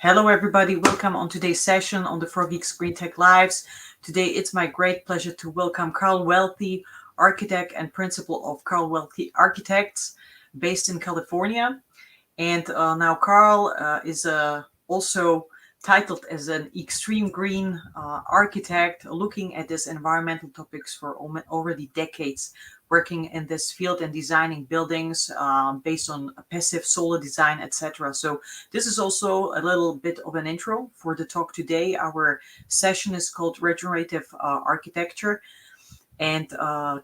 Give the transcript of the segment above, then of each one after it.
Hello, everybody. Welcome on today's session on the frogeex Green Tech Lives. Today, it's my great pleasure to welcome Carl Welty, architect and principal of Carl Welty Architects, based in California. And now Carl is also titled as an extreme green architect, looking at these environmental topics for already decades, working in this field and designing buildings based on passive solar design, etc. So this is also a little bit of an intro for the talk today. Our session is called Regenerative Architecture. And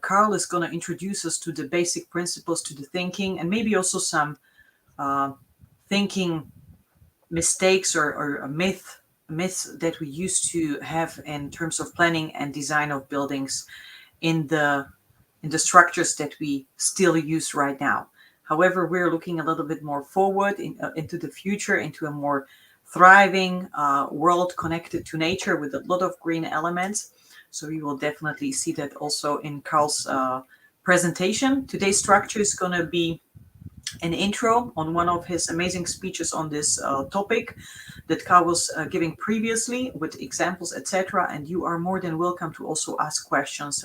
Carl is going to introduce us to the basic principles to the thinking, and maybe also some uh, thinking mistakes or myths that we used to have in terms of planning and design of buildings in the structures that we still use right now. However, we're looking a little bit more forward into the future, into a more thriving world connected to nature with a lot of green elements. So we will definitely see that also in Carl's presentation. Today's structure is going to be an intro on one of his amazing speeches on this topic that Carl was giving previously with examples, etc. And you are more than welcome to also ask questions.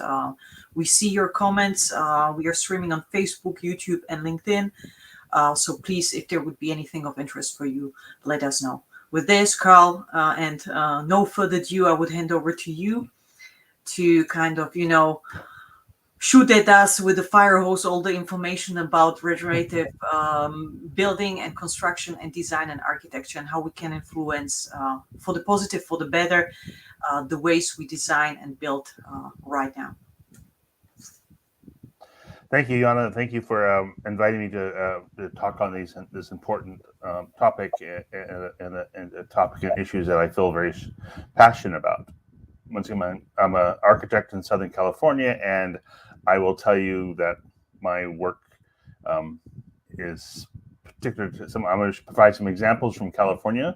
We see your comments. We are streaming on Facebook, YouTube, and LinkedIn. So please, if there would be anything of interest for you, let us know. With this, Carl, and no further ado, I would hand over to you to kind of, shoot at us with a fire hose all the information about regenerative building and construction and design and architecture, and how we can influence for the positive, for the better, the ways we design and build right now. Thank you, Jana. Thank you for inviting me to talk on this important topic and a topic and issues that I feel very passionate about. Once again, I'm an architect in Southern California, and I will tell you that my work is particular to some. I'm going to provide some examples from California,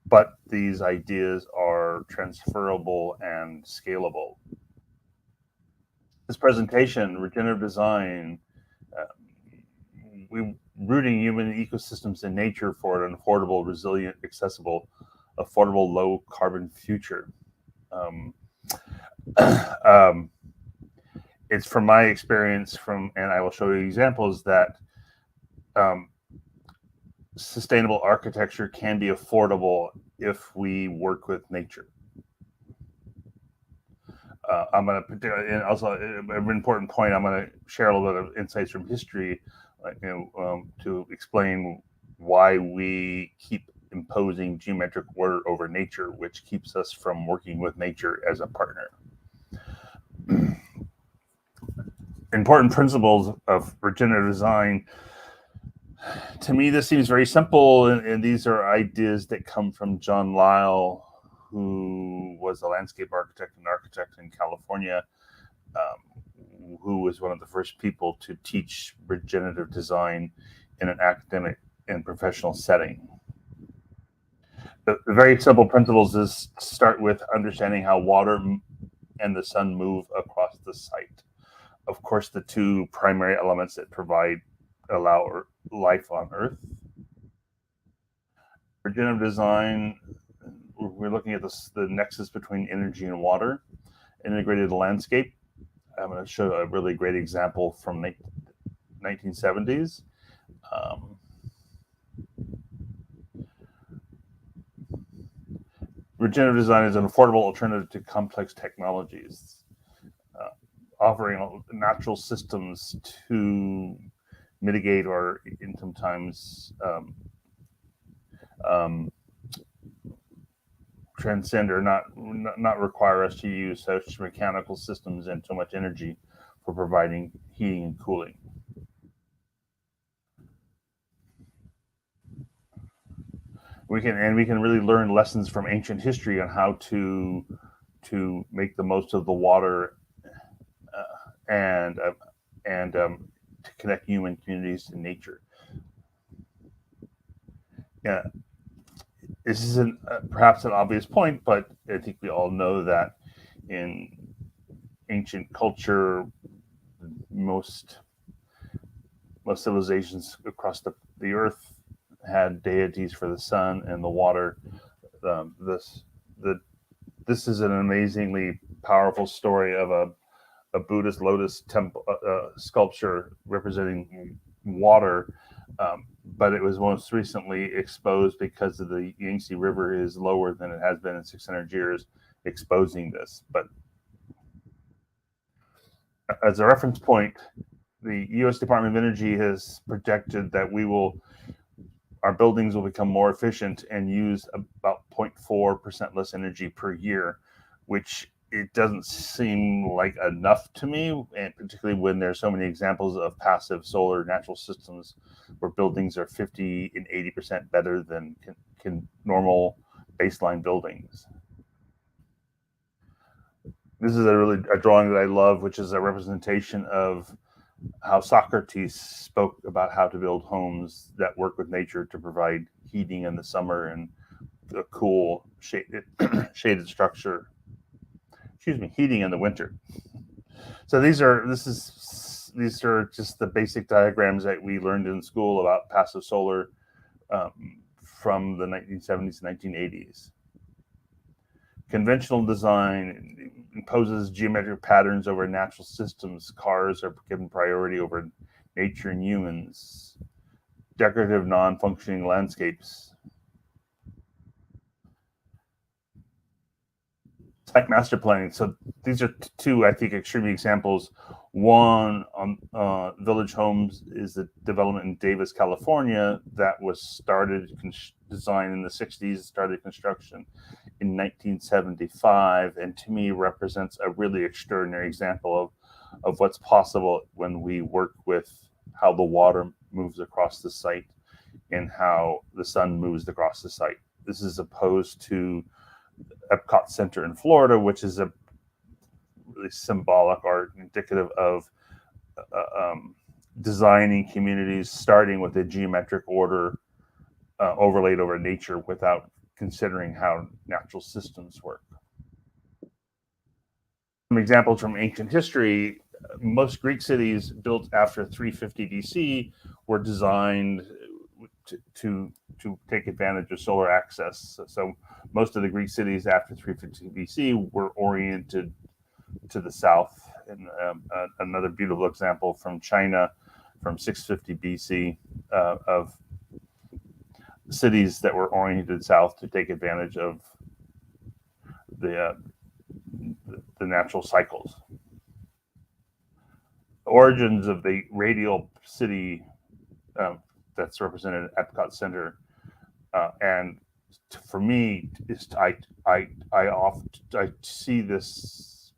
but these ideas are transferable and scalable. This presentation, regenerative design, we rooting human ecosystems in nature for an affordable, resilient, accessible, affordable, low carbon future. It's from my experience and I will show you examples that sustainable architecture can be affordable if we work with nature. I'm going to, and also an important point, I'm going to share a little bit of insights from history to explain why we keep imposing geometric order over nature, which keeps us from working with nature as a partner. Important principles of regenerative design. To me, this seems very simple, and these are ideas that come from John Lyle, who was a landscape architect and architect in California, who was one of the first people to teach regenerative design in an academic and professional setting. The very simple principles is to start with understanding how water and the sun move across the site. Of course, the two primary elements that allow life on Earth. Regenerative design, we're looking at the nexus between energy and water. Integrated landscape, I'm going to show a really great example from 1970s. Regenerative design is an affordable alternative to complex technologies, offering natural systems to mitigate or sometimes transcend or not require us to use such mechanical systems and so much energy for providing heating and cooling. We can really learn lessons from ancient history on how to make the most of the water and to connect human communities to nature. Yeah, this is perhaps an obvious point, but I think we all know that in ancient culture, most civilizations across the earth had deities for the sun and the water. This is an amazingly powerful story of a Buddhist lotus temple sculpture representing water, but it was most recently exposed because of the Yangtze River is lower than it has been in 600 years, exposing this. But as a reference point, the U.S. Department of Energy has projected that our buildings will become more efficient and use about 0.4% less energy per year, which it doesn't seem like enough to me, and particularly when there's so many examples of passive solar natural systems where buildings are 50 and 80% better than can normal baseline buildings. This is a drawing that I love, which is a representation of how Socrates spoke about how to build homes that work with nature to provide heating in the summer and a cool shaded structure. Heating in the winter. So these are just the basic diagrams that we learned in school about passive solar from the 1970s and 1980s. Conventional design imposes geometric patterns over natural systems. Cars are given priority over nature and humans. Decorative, non-functioning landscapes. Site master planning. So these are two, I think, extreme examples. One on Village Homes is the development in Davis, California, that was started design in the 60s, started construction in 1975, and to me represents a really extraordinary example of what's possible when we work with how the water moves across the site and how the sun moves across the site. This is opposed to Epcot Center in Florida, which is a really symbolic or indicative of designing communities starting with a geometric order overlaid over nature without considering how natural systems work. Some examples from ancient history: most Greek cities built after 350 BC were designed to take advantage of solar access. So most of the Greek cities after 350 BC were oriented to the south. And another beautiful example from China from 650 BC of cities that were oriented south to take advantage of the natural cycles. The origins of the radial city that's represented at Epcot Center, and for me, I see this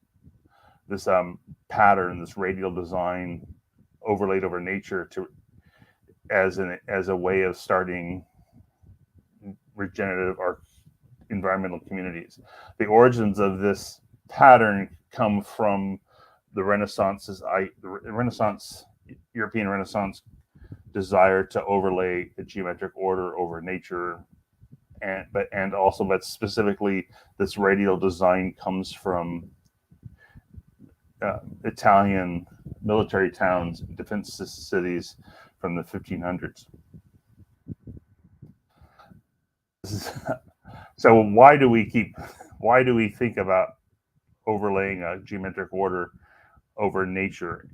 pattern, this radial design overlaid over nature as a way of starting regenerative or environmental communities. The origins of this pattern come from the European Renaissance desire to overlay a geometric order over nature, but specifically this radial design comes from Italian military towns, defense cities from the 1500s. So why do we think about overlaying a geometric order over nature?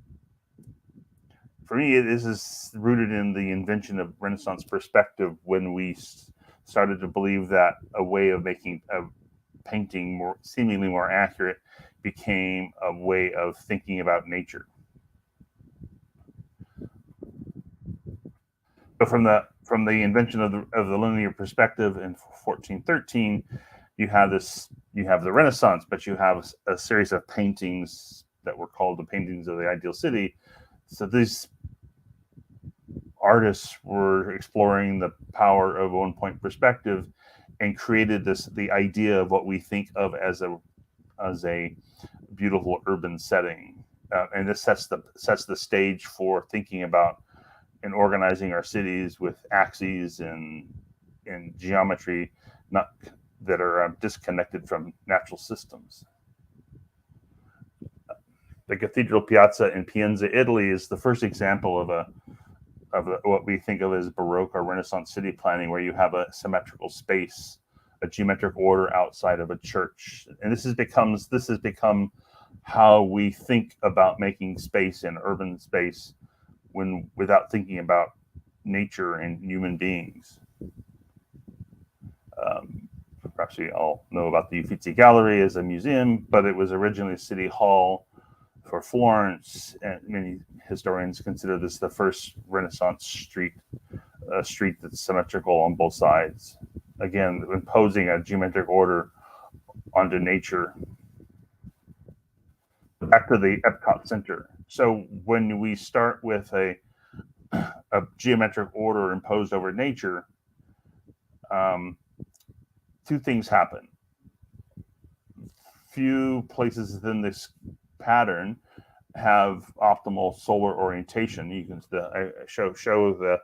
For me, this is rooted in the invention of Renaissance perspective, when we started to believe that a way of making a painting seemingly more accurate became a way of thinking about nature. But from the invention of the linear perspective in 1413, you have the Renaissance, but you have a series of paintings that were called the paintings of the ideal city. So these artists were exploring the power of one-point perspective and created the idea of what we think of as a beautiful urban setting, and this sets the stage for thinking about and organizing our cities with axes and geometry that are disconnected from natural systems. The Cathedral Piazza in Pienza, Italy, is the first example of what we think of as Baroque or Renaissance city planning, where you have a symmetrical space, a geometric order outside of a church. And this has become how we think about making space in urban space without thinking about nature and human beings. Perhaps we all know about the Uffizi Gallery as a museum, but it was originally a city hall for Florence, and many historians consider this the first Renaissance street, a street that's symmetrical on both sides. Again, imposing a geometric order onto nature. Back to the Epcot Center. So when we start with a geometric order imposed over nature, two things happen. Few places within this pattern have optimal solar orientation. You can show the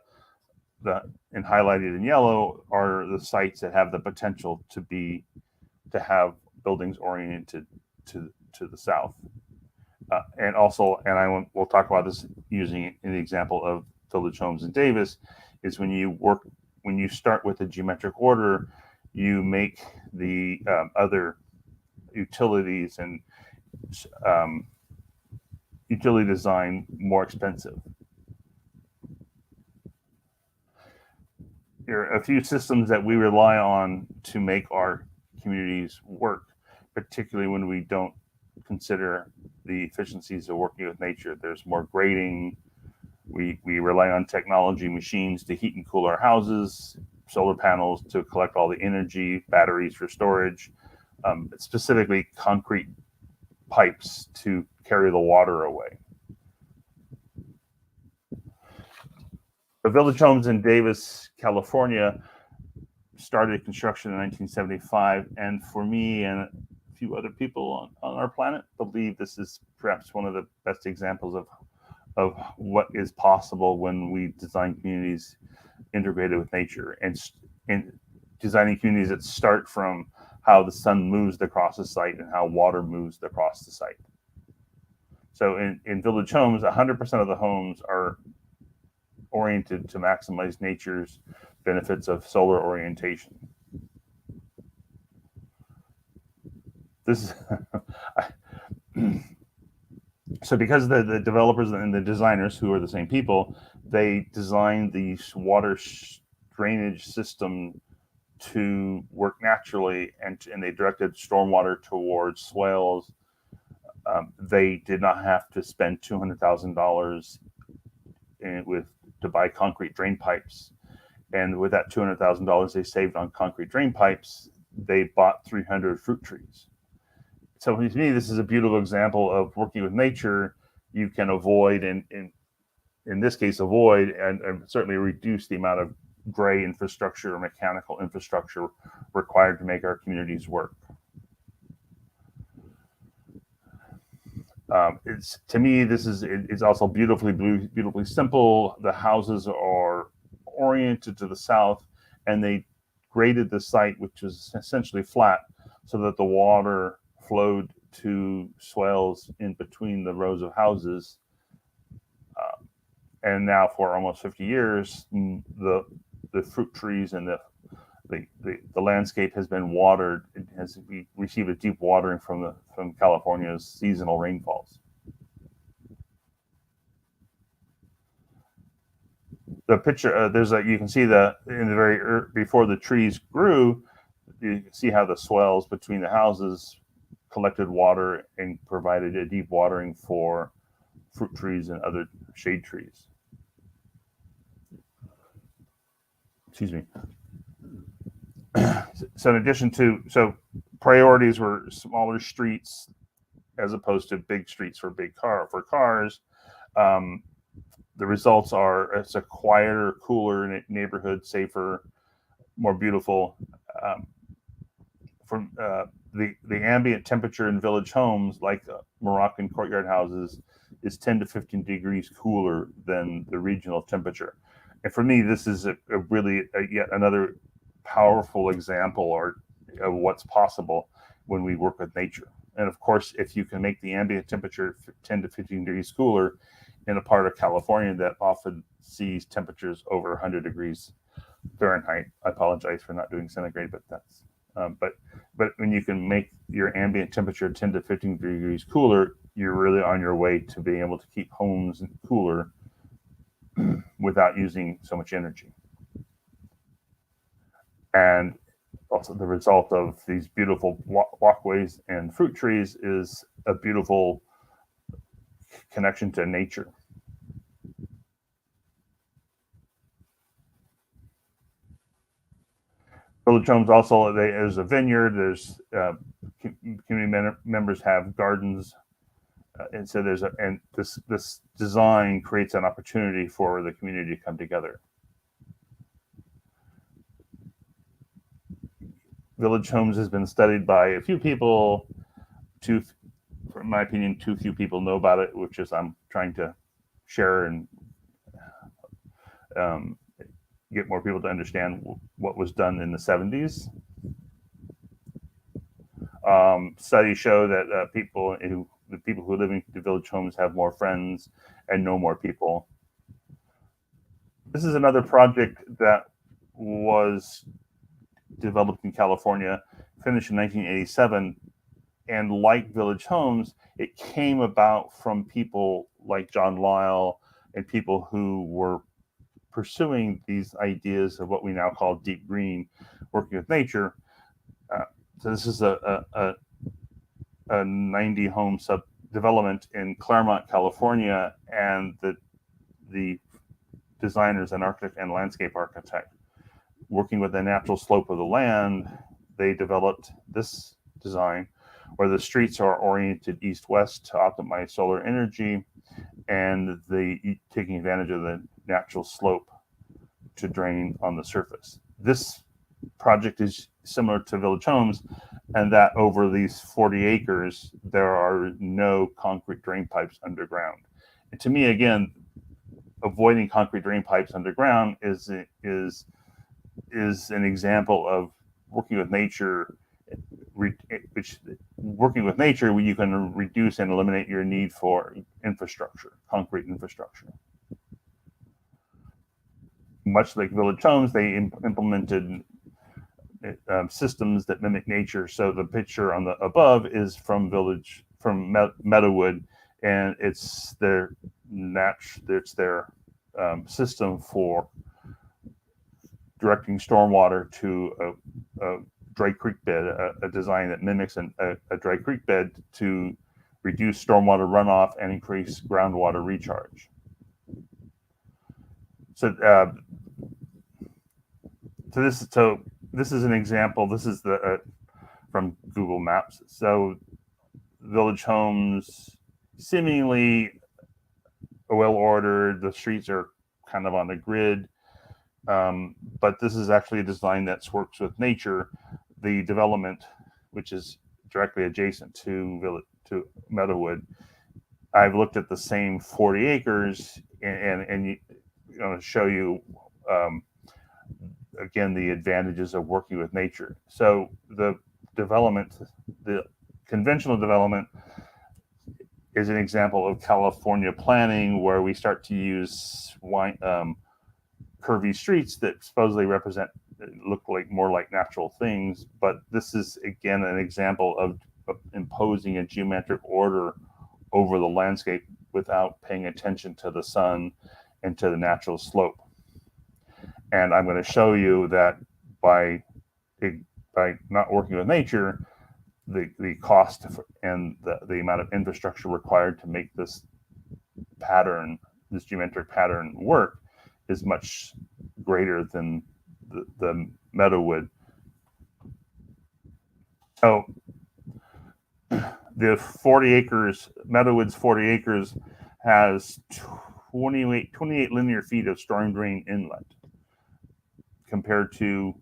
and highlighted in yellow are the sites that have the potential to have buildings oriented to the south. We'll talk about this using in the example of Village Homes in Davis, is when you start with a geometric order, you make the other utilities and utility design more expensive. There are a few systems that we rely on to make our communities work, particularly when we don't consider the efficiencies of working with nature. There's more grading. We rely on technology, machines to heat and cool our houses, solar panels to collect all the energy, batteries for storage, specifically concrete pipes to carry the water away. The Village Homes in Davis, California started construction in 1975, and for me and a few other people on our planet believe this is perhaps one of the best examples of what is possible when we design communities integrated with nature and designing communities that start from how the sun moves across the site and how water moves across the site. So in Village Homes, 100% of the homes are oriented to maximize nature's benefits of solar orientation. This is so because the developers and the designers, who are the same people, they designed the water drainage system to work naturally, and they directed stormwater towards swales. They did not have to spend $200,000 to buy concrete drain pipes, and with that $200,000 they saved on concrete drain pipes, they bought 300 fruit trees. So to me, this is a beautiful example of working with nature. You can avoid, and in this case, avoid and certainly reduce the amount of gray infrastructure or mechanical infrastructure required to make our communities work. To me, this is also beautifully simple. The houses are oriented to the south, and they graded the site, which was essentially flat, so that the water flowed to swales in between the rows of houses. And now, for almost 50 years, the fruit trees and the landscape has been watered. We received a deep watering from California's seasonal rainfalls. The picture you can see before the trees grew, you can see how the swales between the houses collected water and provided a deep watering for fruit trees and other shade trees. Excuse me. So in addition to, priorities were smaller streets as opposed to big streets for cars. The results are it's a quieter, cooler neighborhood, safer, more beautiful. The ambient temperature in Village Homes, like Moroccan courtyard houses, is 10 to 15 degrees cooler than the regional temperature. And for me, this is yet another powerful example of what's possible when we work with nature. And of course, if you can make the ambient temperature 10 to 15 degrees cooler, in a part of California that often sees temperatures over 100 degrees Fahrenheit. I apologize for not doing centigrade, but that's but when you can make your ambient temperature 10 to 15 degrees cooler, you're really on your way to being able to keep homes cooler without using so much energy. And also the result of these beautiful walkways and fruit trees is a beautiful connection to nature. Village homes also, there's a vineyard, there's community members have gardens, and so this design creates an opportunity for the community to come together. Village homes has been studied by a few people. In my opinion, too few people know about it, which is I'm trying to share and get more people to understand what was done in the 70s. Studies show that the people who live in the village homes have more friends and know more people. This is another project that was developed in California, finished in 1987, and like village homes, it came about from people like John Lyle and people who were pursuing these ideas of what we now call deep green, working with nature. So this is a 90 home development in Claremont, California, and the designers and architect and landscape architect working with the natural slope of the land, they developed this design where the streets are oriented east-west to optimize solar energy, and they taking advantage of the natural slope to drain on the surface. This project is similar to village homes, and that over these 40 acres, there are no concrete drain pipes underground. And to me, again, avoiding concrete drain pipes underground is an example of working with nature, which working with nature, where you can reduce and eliminate your need for infrastructure, concrete infrastructure. Much like village homes, they implemented systems that mimic nature. So the picture on the above is from Meadowood, and it's their system for directing stormwater to a dry creek bed, a design that mimics a dry creek bed to reduce stormwater runoff and increase groundwater recharge. So this is an example. This is from Google Maps. So village homes, seemingly well ordered. The streets are kind of on a grid, but this is actually a design that works with nature. The development, which is directly adjacent to Meadowood, I've looked at the same 40 acres and show you again the advantages of working with nature. So the conventional development is an example of California planning, where we start to use curvy streets that supposedly look more like natural things. But this is again an example of imposing a geometric order over the landscape without paying attention to the sun and to the natural slope. And I'm going to show you that by not working with nature, the cost and the amount of infrastructure required to make this geometric pattern work is much greater than the Meadowood. So the 40 acres, Meadowood's 40 acres has 28 linear feet of storm drain inlet, compared to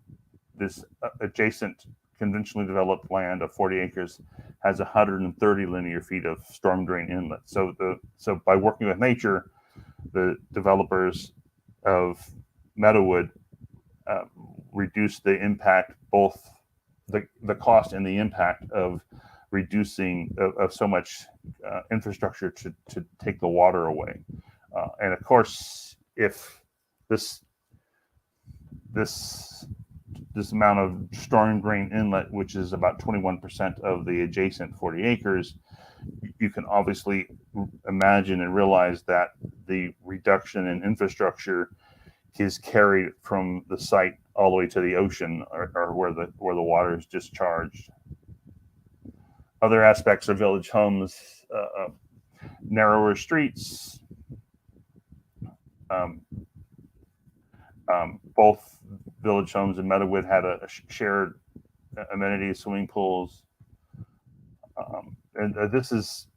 this adjacent conventionally developed land of 40 acres has 130 linear feet of storm drain inlet. So by working with nature, the developers of Meadowood reduce the impact, both the cost and the impact of reducing of so much infrastructure to take the water away. And of course, if this amount of storm drain inlet, which is about 21% of the adjacent 40 acres, you can obviously imagine and realize that the reduction in infrastructure is carried from the site all the way to the ocean, or where the water is discharged. Other aspects of village homes, narrower streets. Both village homes in Meadowood had a shared amenity, swimming pools. And this is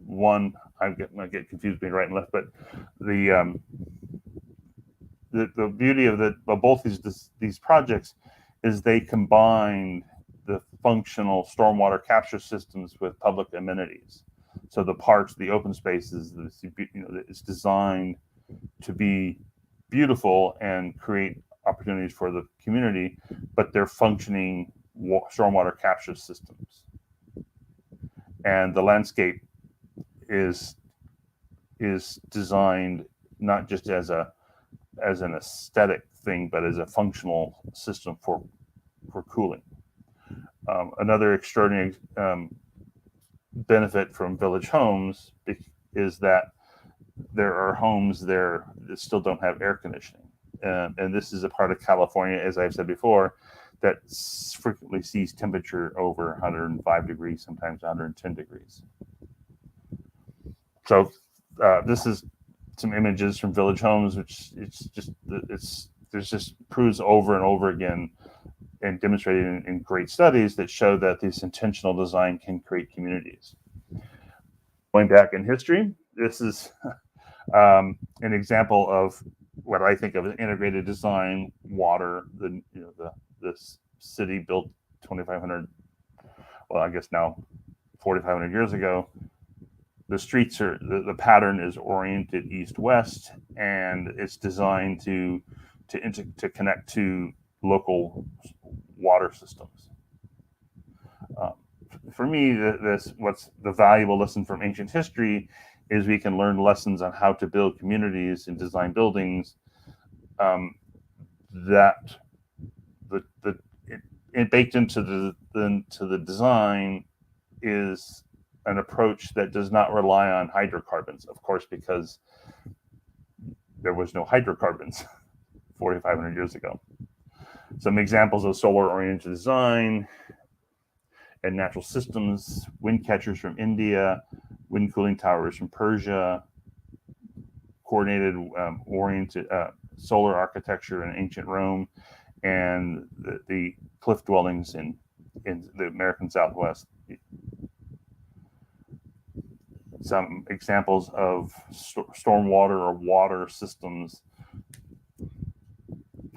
one, I get confused between right and left, but the beauty of both these projects is they combined the functional stormwater capture systems with public amenities. So the parks, the open spaces, it's designed to be beautiful and create opportunities for the community, but they're functioning stormwater capture systems. And the landscape is designed not just as an aesthetic thing, but as a functional system for cooling. Another extraordinary benefit from village homes is that there are homes there that still don't have air conditioning. And this is a part of California, as I've said before, that frequently sees temperature over 105 degrees, sometimes 110 degrees. So this is some images from village homes, which there's just proves over and over again and demonstrated in great studies that show that this intentional design can create communities. Going back in history, this is an example of what I think of as integrated design. Water, the city built 2,500, well, I guess now 4,500 years ago. The streets are, the pattern is oriented east-west, and it's designed to connect to local water systems. For me, what's the valuable lesson from ancient history is we can learn lessons on how to build communities and design buildings that baked into the design is an approach that does not rely on hydrocarbons, of course, because there was no hydrocarbons 4,500 years ago. Some examples of solar-oriented design and natural systems: wind catchers from India, wind cooling towers from Persia, coordinated oriented solar architecture in ancient Rome, and the cliff dwellings in the American Southwest. Some examples of stormwater or water systems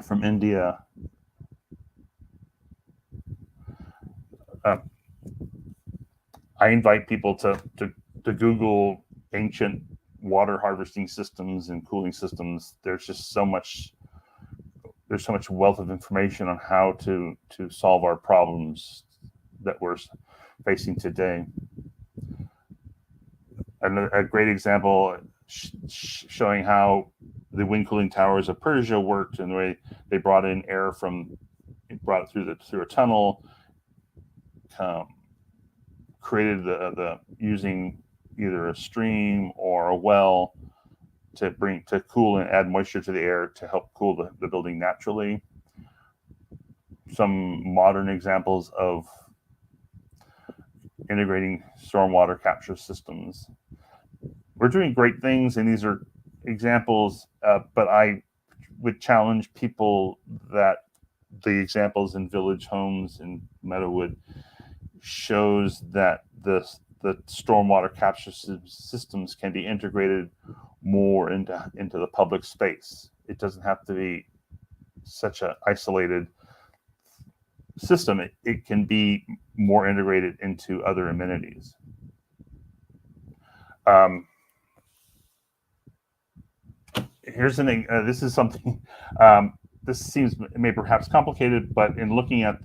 from India. I invite people to Google ancient water harvesting systems and cooling systems. There's so much wealth of information on how to solve our problems that we're facing today. A great example showing how the wind cooling towers of Persia worked, and the way they brought in air brought it through a tunnel, created the using either a stream or a well to cool and add moisture to the air to help cool the building naturally. Some modern examples of integrating stormwater capture systems. We're doing great things, and these are examples, but I would challenge people that the examples in village homes in Meadowood shows that the stormwater capture systems can be integrated more into the public space. It doesn't have to be such an isolated system. It can be more integrated into other amenities. Here's this is something, this seems may perhaps complicated, but in looking at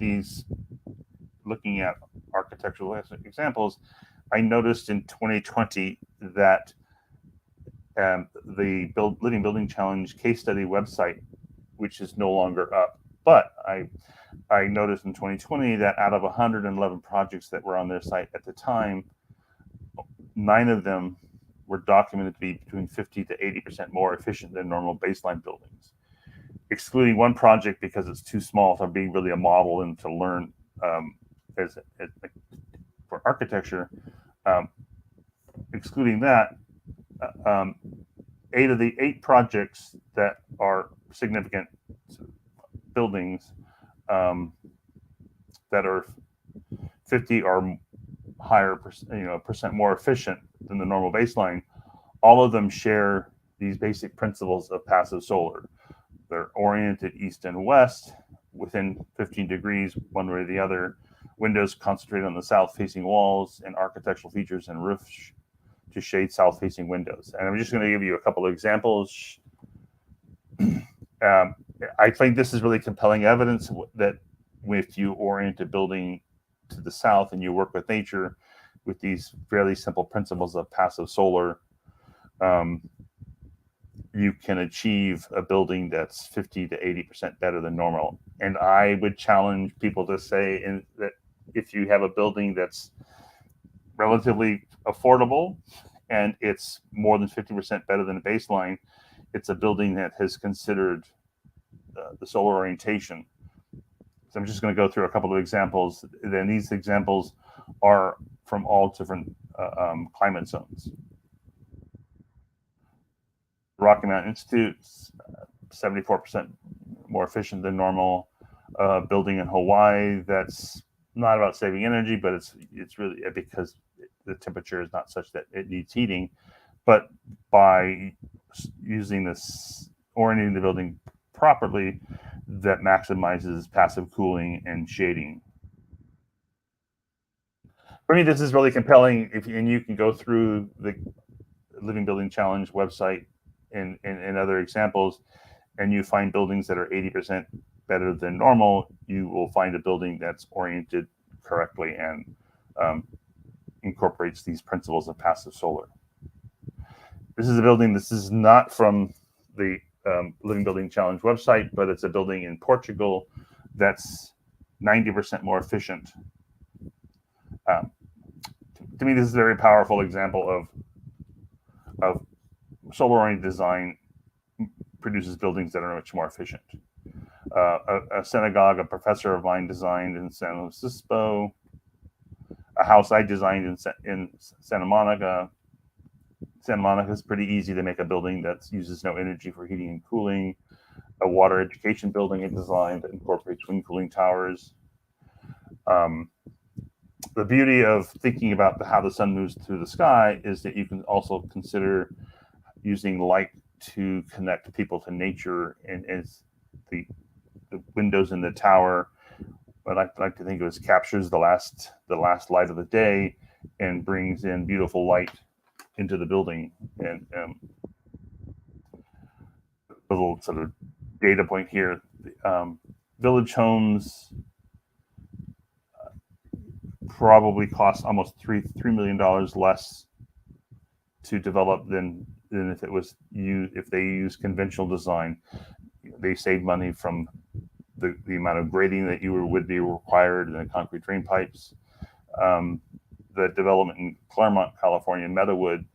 architectural examples, I noticed in 2020 that the Living Building Challenge case study website, which is no longer up. But I noticed in 2020 that out of 111 projects that were on their site at the time, 9 of them were documented to be between 50 to 80% more efficient than normal baseline buildings, excluding one project because it's too small to be really a model and to learn as for architecture. Excluding that, 8 of the 8 projects that are significant buildings that are 50 or higher percent more efficient than the normal baseline, all of them share these basic principles of passive solar. They're oriented east and west within 15 degrees one way or the other, windows concentrated on the south facing walls, and architectural features and roofs to shade south facing windows. And I'm just going to give you a couple of examples. I think this is really compelling evidence that if you orient a building to the south and you work with nature with these fairly simple principles of passive solar, you can achieve a building that's 50 to 80% better than normal. And I would challenge people to say that if you have a building that's relatively affordable and it's more than 50% better than a baseline, it's a building that has considered the solar orientation. So I'm just going to go through a couple of examples. Then these examples are from all different climate zones. Rocky Mountain Institute, 74% more efficient than normal. Building in Hawaii that's not about saving energy, but it's really because the temperature is not such that it needs heating. But by using this, orienting the building properly, that maximizes passive cooling and shading. For me, this is really compelling. And you can go through the Living Building Challenge website and other examples, and you find buildings that are 80% better than normal. You will find a building that's oriented correctly and incorporates these principles of passive solar. This is a building, this is not from the Living Building Challenge website, but it's a building in Portugal that's 90% more efficient. To me, this is a very powerful example of solar-oriented design produces buildings that are much more efficient. A synagogue a professor of mine designed in San Luis Obispo, a house I designed in Santa Monica. Santa Monica is pretty easy to make a building that uses no energy for heating and cooling. A water education building I designed that incorporates wind cooling towers. The beauty of thinking about how the sun moves through the sky is that you can also consider using light to connect people to nature, and as the windows in the tower, what I like to think of as captures the last light of the day and brings in beautiful light into the building. And a little sort of data point here: village homes probably cost almost $3 million less to develop than if it was if they use conventional design. They save money from the amount of grading that would be required in the concrete drain pipes. The development in Claremont, California, Meadowood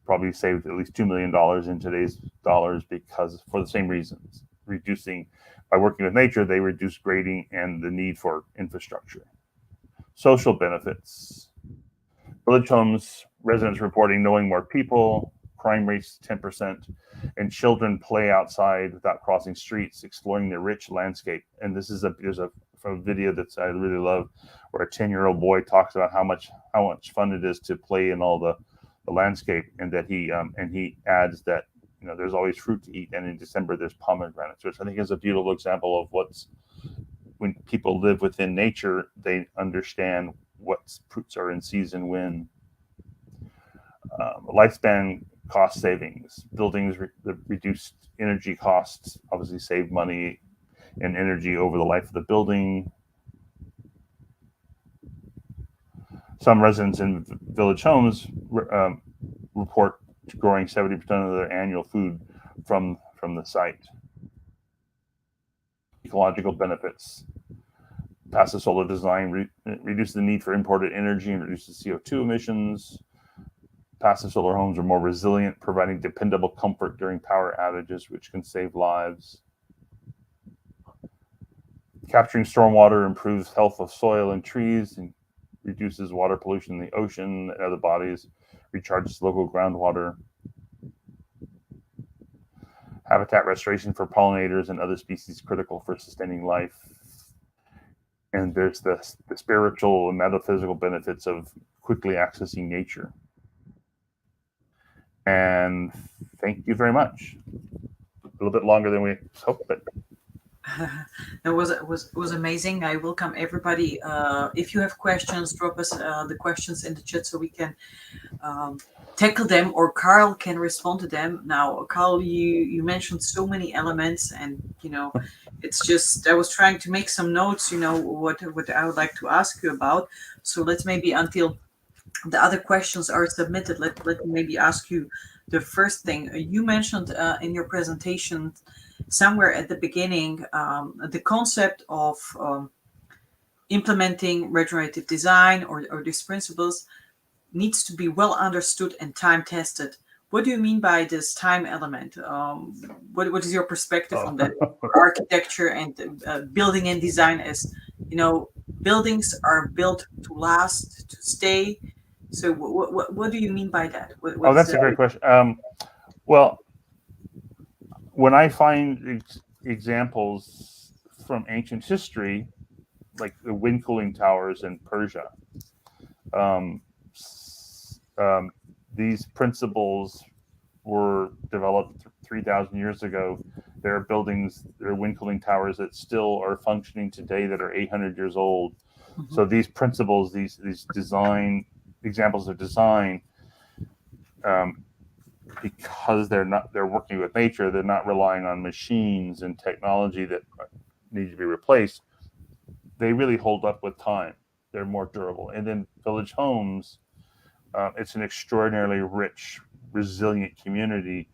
probably saved at least $2 million in today's dollars because for the same reasons, by working with nature, they reduce grading and the need for infrastructure. Social benefits: village homes, residents reporting knowing more people, crime rates 10%, and children play outside without crossing streets, exploring the rich landscape. And this is there's a video that I really love, where a 10-year-old boy talks about how much fun it is to play in all the landscape, and that he adds that there's always fruit to eat, and in December there's pomegranates, which I think is a beautiful example of when people live within nature, they understand what fruits are in season when. Lifespan cost savings: buildings that reduced energy costs obviously save money and energy over the life of the building. Some residents in village homes report growing 70% of their annual food from the site. Ecological benefits. Passive solar design reduces the need for imported energy and reduces CO2 emissions. Passive solar homes are more resilient, providing dependable comfort during power outages, which can save lives. Capturing stormwater improves health of soil and trees and reduces water pollution in the ocean and other bodies, recharges local groundwater. Habitat restoration for pollinators and other species critical for sustaining life. And there's the spiritual and metaphysical benefits of quickly accessing nature. And thank you very much. A little bit longer than we hoped, but It was amazing. I welcome everybody. If you have questions, drop us the questions in the chat so we can tackle them, or Carl can respond to them. Now, Carl, you mentioned so many elements, and it's just I was trying to make some notes. What I would like to ask you about. So let's maybe until the other questions are submitted, let me maybe ask you the first thing. You mentioned in your presentation somewhere at the beginning the concept of implementing regenerative design or these principles needs to be well understood and time tested. What do you mean by this time element? What is your perspective on that? Architecture and building and design, as buildings are built to last, to stay. So what do you mean by that? That's a great question. Well, when I find examples from ancient history, like the wind cooling towers in Persia, these principles were developed 3,000 years ago. There are buildings, there are wind cooling towers that still are functioning today that are 800 years old. Mm-hmm. So these principles, these design examples of design, because they're working with nature, they're not relying on machines and technology that need to be replaced. They really hold up with time. They're more durable. And then village homes, it's an extraordinarily rich, resilient community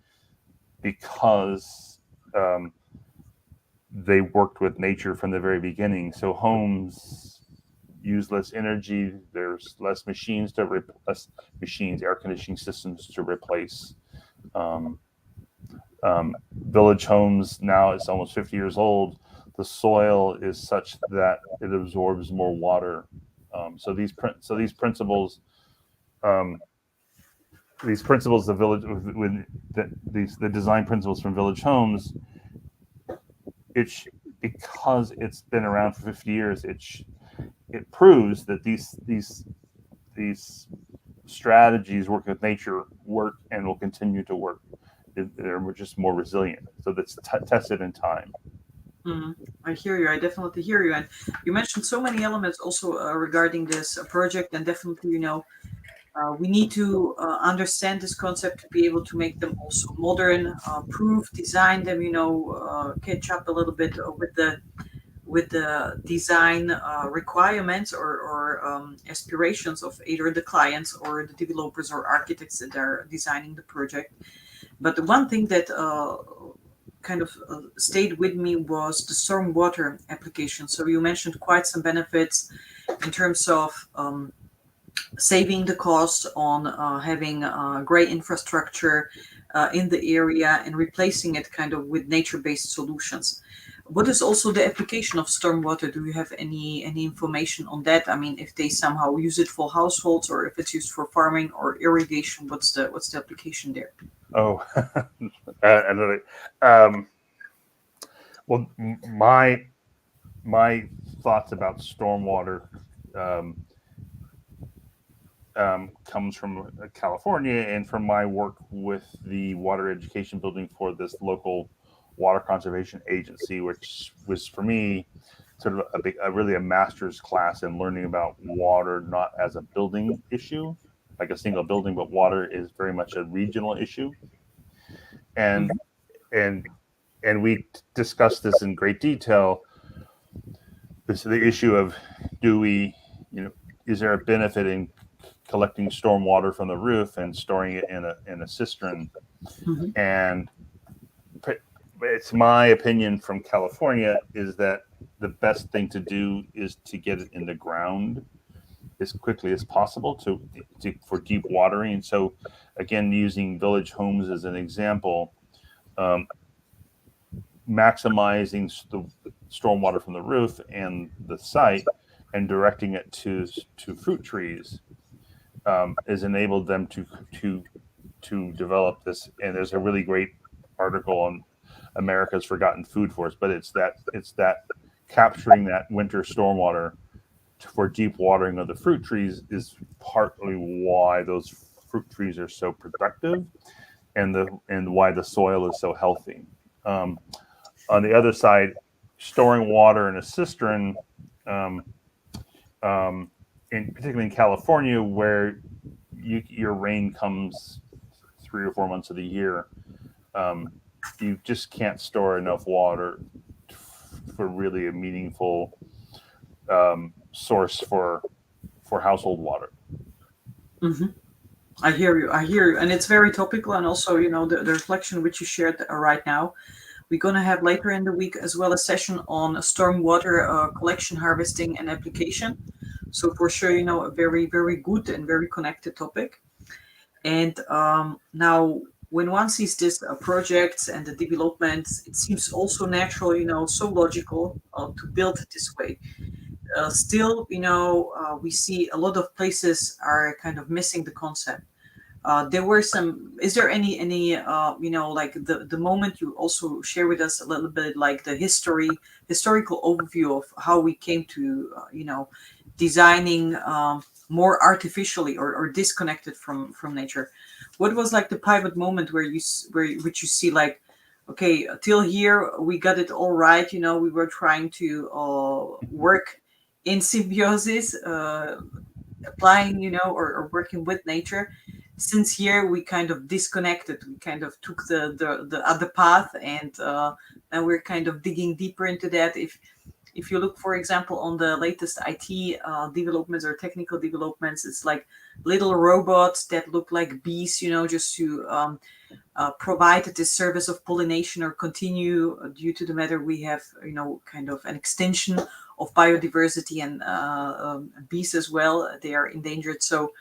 because they worked with nature from the very beginning. So homes use less energy. There's less machines air conditioning systems to replace. Village homes now, it's almost 50 years old. The soil is such that it absorbs more water. So these principles, the village the design principles from village homes, because it's been around for 50 years, it proves that these strategies work with nature work and will continue to work. They're just more resilient. So that's tested in time. I hear you. I definitely hear you. And you mentioned so many elements also regarding this project, and definitely, we need to understand this concept to be able to make them also modern, proof, design them, catch up a little bit with the design requirements or aspirations of either the clients or the developers or architects that are designing the project. But the one thing that kind of stayed with me was the stormwater application. So you mentioned quite some benefits in terms of saving the cost on having great infrastructure in the area and replacing it kind of with nature-based solutions. What is also the application of stormwater? Do you have any information on that? I mean, if they somehow use it for households or if it's used for farming or irrigation, what's the application there? Oh, well, my thoughts about stormwater comes from California and from my work with the water education building for this local water conservation agency, which was for me sort of really a master's class in learning about water, not as a building issue, like a single building, but water is very much a regional issue. And we discussed this in great detail. This is the issue of is there a benefit in collecting storm water from the roof and storing it in a cistern. Mhm. And it's my opinion from California is that the best thing to do is to get it in the ground as quickly as possible for deep watering. And so, again, using village homes as an example, maximizing the stormwater from the roof and the site and directing it to fruit trees has enabled them to develop this. And there's a really great article on America's Forgotten Food Forest, but it's that capturing that winter stormwater for deep watering of the fruit trees is partly why those fruit trees are so productive and why the soil is so healthy. On the other side, storing water in a cistern, particularly in California, where your rain comes 3 or 4 months of the year, you just can't store enough water for really a meaningful source for household water. Mm-hmm. I hear you, and it's very topical, and also, the reflection which you shared right now. We're going to have later in the week as well a session on stormwater collection, harvesting, and application. So for sure, a very, very good and very connected topic. And now, when one sees this projects and the developments, it seems also natural, so logical to build it this way. Still, we see a lot of places are kind of missing the concept. There were some. Is there any like the moment you also share with us a little bit, like the historical overview of how we came to designing more artificially or disconnected from nature? What was like the pivot moment where which you see like, okay, till here we got it all right. We were trying to work in symbiosis, applying, or working with nature. Since here we kind of disconnected, we kind of took the other path, and we're kind of digging deeper into that. If you look, for example, on the latest IT developments or technical developments, it's like little robots that look like bees, just to provide this service of pollination or continue due to the matter we have, kind of an extinction of biodiversity and bees as well. They are endangered. So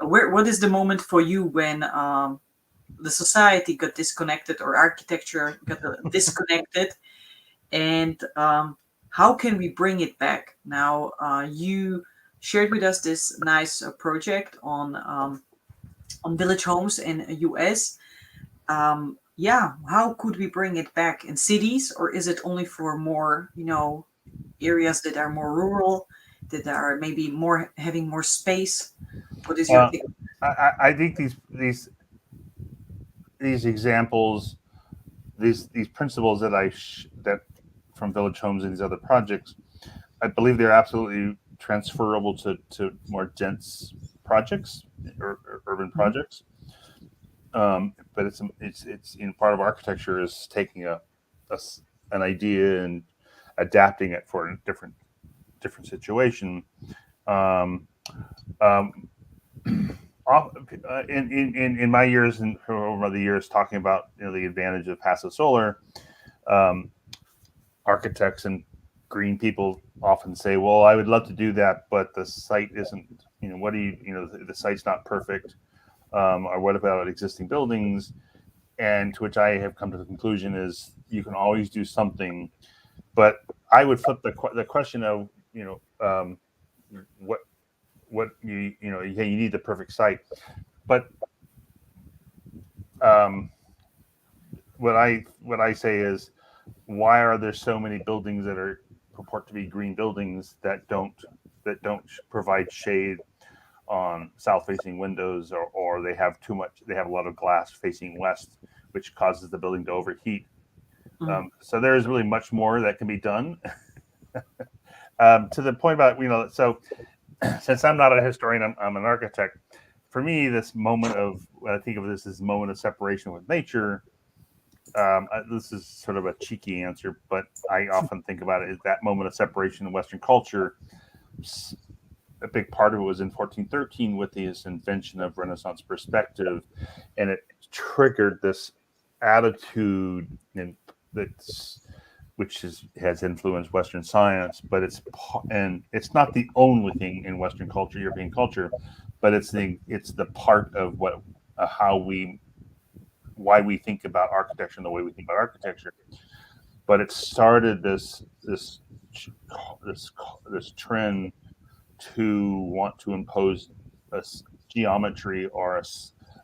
what is the moment for you when the society got disconnected or architecture got disconnected, and how can we bring it back? Now, you shared with us this nice project on village homes in US. Yeah, how could we bring it back in cities, or is it only for more, areas that are more rural, that are maybe more having more space? What is your take? I think these examples, these principles that from village homes and these other projects, I believe they're absolutely transferable to more dense projects or urban projects. But it's part of architecture is taking an idea and adapting it for a different situation. Um, um, in my years and over the years talking about the advantage of passive solar, architects and green people often say, well, I would love to do that, but the site isn't, what do the site's not perfect, or what about existing buildings? And to which I have come to the conclusion is you can always do something, but I would flip the question of, what you need the perfect site, but what I say is, why are there so many buildings that are purport to be green buildings that don't provide shade on south facing windows, or they have a lot of glass facing west, which causes the building to overheat? So there is really much more that can be done. To the point about, so since I'm not a historian, I'm an architect. For me, this moment of what I think of this as moment of separation with nature. This is sort of a cheeky answer, but I often think about it as that moment of separation in Western culture a big part of it was in 1413 with this invention of Renaissance perspective, and it triggered this attitude has influenced Western science, but it's not the only thing in Western culture, European culture, but it's the part of why we think about architecture and the way we think about architecture. But it started this trend to want to impose a geometry or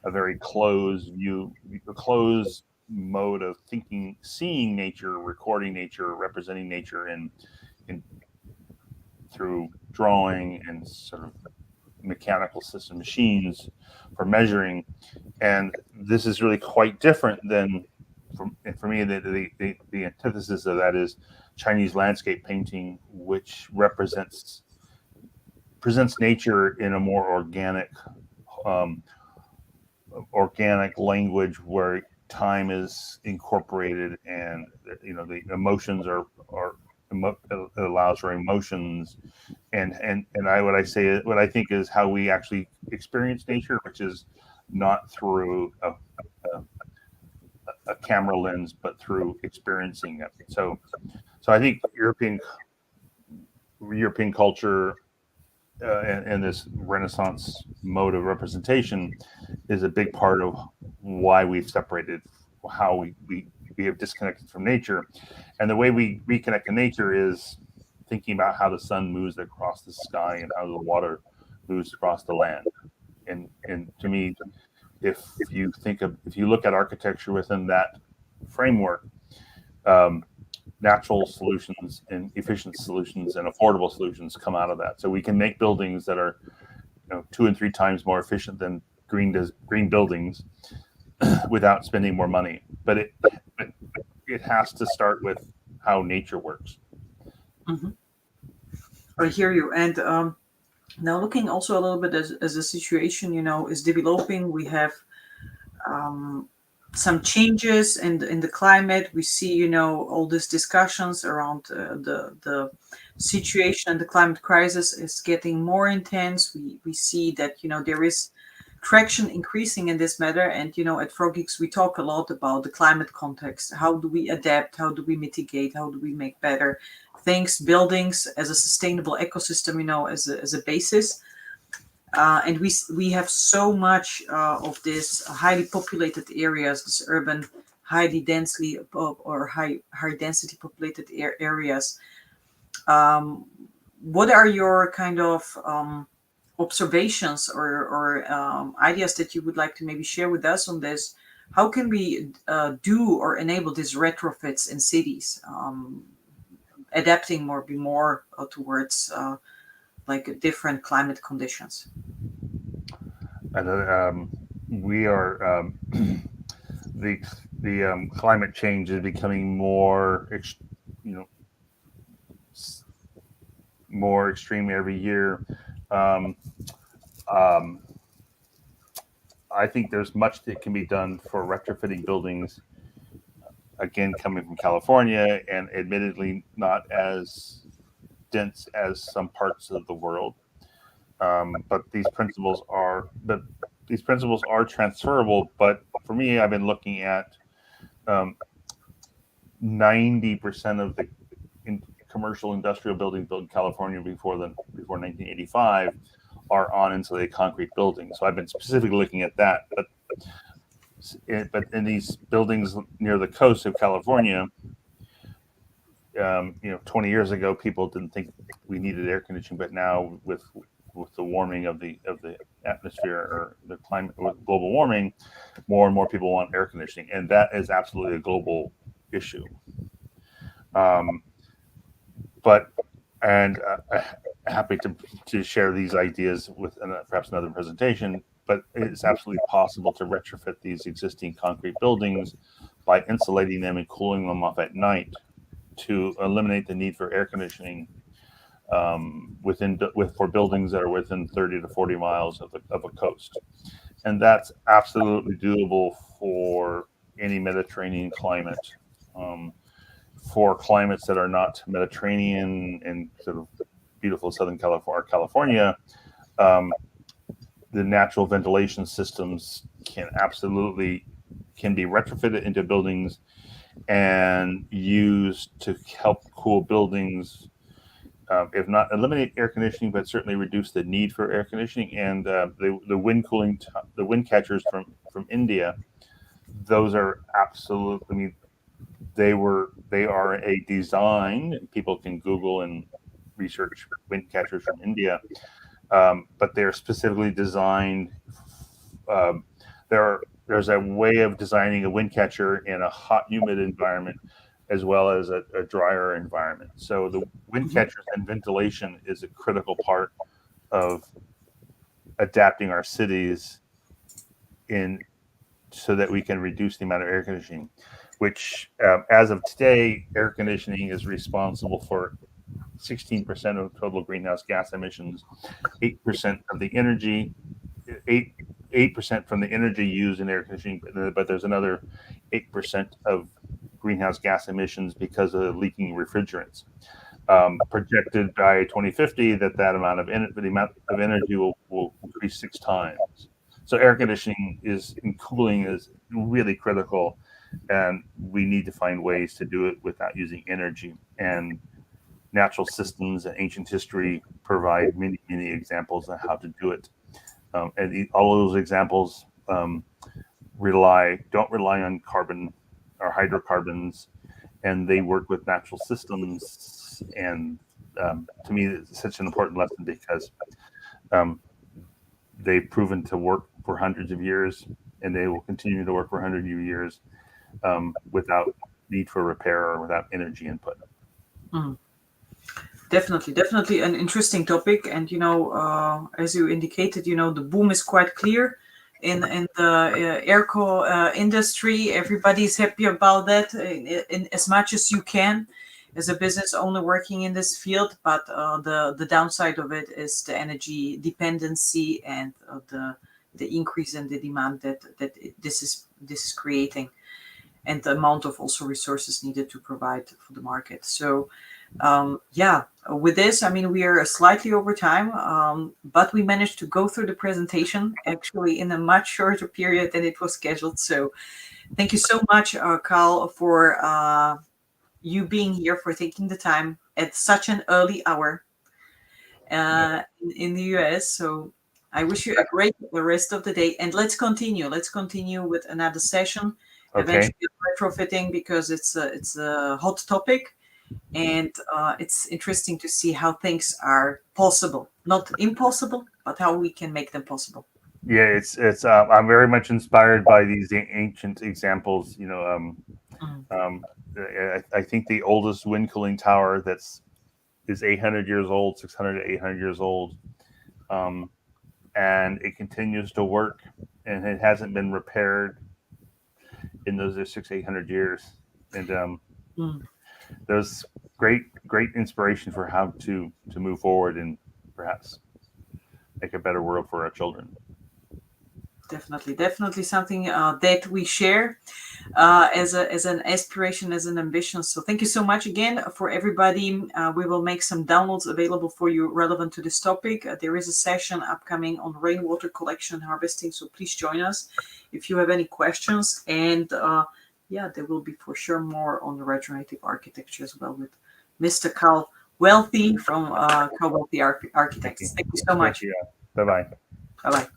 a very closed mode of thinking, seeing nature, recording nature, representing nature in through drawing and sort of mechanical system machines for measuring. And this is really quite different than, for me, the antithesis of that is Chinese landscape painting, which presents nature in a more organic language where time is incorporated, and the emotions it allows for emotions, and what I think is how we actually experience nature, which is not through a camera lens, but through experiencing it. So I think European culture and this Renaissance mode of representation is a big part of why we've separated, how we have disconnected from nature. And the way we reconnect to nature is thinking about how the sun moves across the sky and how the water moves across the land. And to me, if you look at architecture within that framework, natural solutions and efficient solutions and affordable solutions come out of that. So we can make buildings that are 2 and 3 times more efficient than green buildings without spending more money. But it has to start with how nature works. Mm-hmm. I hear you. And now looking also a little bit as the situation, is developing, we have some changes in the climate. We see, all these discussions around the situation, the climate crisis is getting more intense. We see that, there is traction increasing in this matter. And, at frogeex, we talk a lot about the climate context. How do we adapt? How do we mitigate? How do we make better things, buildings as a sustainable ecosystem, as a basis? And we have so much of this highly populated areas, this urban, highly densely or high density populated areas. What are your kind of observations or ideas that you would like to maybe share with us on this? How can we do or enable these retrofits in cities, adapting more towards like different climate conditions? And we are the climate change is becoming more extreme every year. I think there's much that can be done for retrofitting buildings. Again, coming from California, and admittedly not as dense as some parts of the world. But these principles are transferable. But for me, I've been looking at 90% of the commercial industrial buildings built in California before 1985 are on insulated concrete buildings. So I've been specifically looking at that. But in these buildings near the coast of California, 20 years ago, people didn't think we needed air conditioning, but now with the warming of the atmosphere or the climate, with global warming, more and more people want air conditioning, and that is absolutely a global issue. Happy to share these ideas with perhaps another presentation. But it's absolutely possible to retrofit these existing concrete buildings by insulating them and cooling them off at night to eliminate the need for air conditioning for buildings that are within 30 to 40 miles of a coast. And that's absolutely doable for any Mediterranean climate. For climates that are not Mediterranean and sort of beautiful Southern California, the natural ventilation systems can be retrofitted into buildings and used to help cool buildings, if not eliminate air conditioning, but certainly reduce the need for air conditioning. And the wind catchers from India, those are absolutely. I mean, they are a design. People can Google and research wind catchers from India, but they're specifically designed. There's a way of designing a wind catcher in a hot, humid environment, as well as a drier environment. So the wind catchers and ventilation is a critical part of adapting our cities so that we can reduce the amount of air conditioning, which as of today, air conditioning is responsible for 16% of total greenhouse gas emissions, 8% of the energy, 8% from the energy used in air conditioning, but there's another 8% of greenhouse gas emissions because of leaking refrigerants. Projected by 2050 that amount of energy will increase 6 times. So air conditioning and cooling is really critical, and we need to find ways to do it without using energy. And natural systems and ancient history provide many, many examples on how to do it. And all of those examples don't rely on carbon or hydrocarbons, and they work with natural systems. And to me, it's such an important lesson because they've proven to work for hundreds of years, and they will continue to work for 100 years without need for repair or without energy input. Definitely an interesting topic. And, as you indicated, the boom is quite clear in the airco industry. Everybody's happy about that in as much as you can as a business owner working in this field. But the downside of it is the energy dependency and the increase in the demand that this is creating, and the amount of also resources needed to provide for the market. So with this, I mean, we are slightly over time, but we managed to go through the presentation actually in a much shorter period than it was scheduled. So thank you so much, Carl, for you being here, for taking the time at such an early hour in the US. So I wish you a great rest of the day, and let's continue with another session. Eventually retrofitting, because it's a hot topic. And it's interesting to see how things are possible, not impossible, but how we can make them possible. Yeah, it's I'm very much inspired by these ancient examples. I think the oldest wind cooling tower is 800 years old, 600 to 800 years old, and it continues to work, and it hasn't been repaired in those 600-800 years. And there's great inspiration for how to move forward and perhaps make a better world for our children. Definitely something that we share as an aspiration, as an ambition. So thank you so much again for everybody. We will make some downloads available for you relevant to this topic. There is a session upcoming on rainwater collection and harvesting, so please join us if you have any questions. And there will be for sure more on the regenerative architecture as well with Mr. Carl Welty from Welty Architects. Thank you so much. Bye-bye. Bye-bye.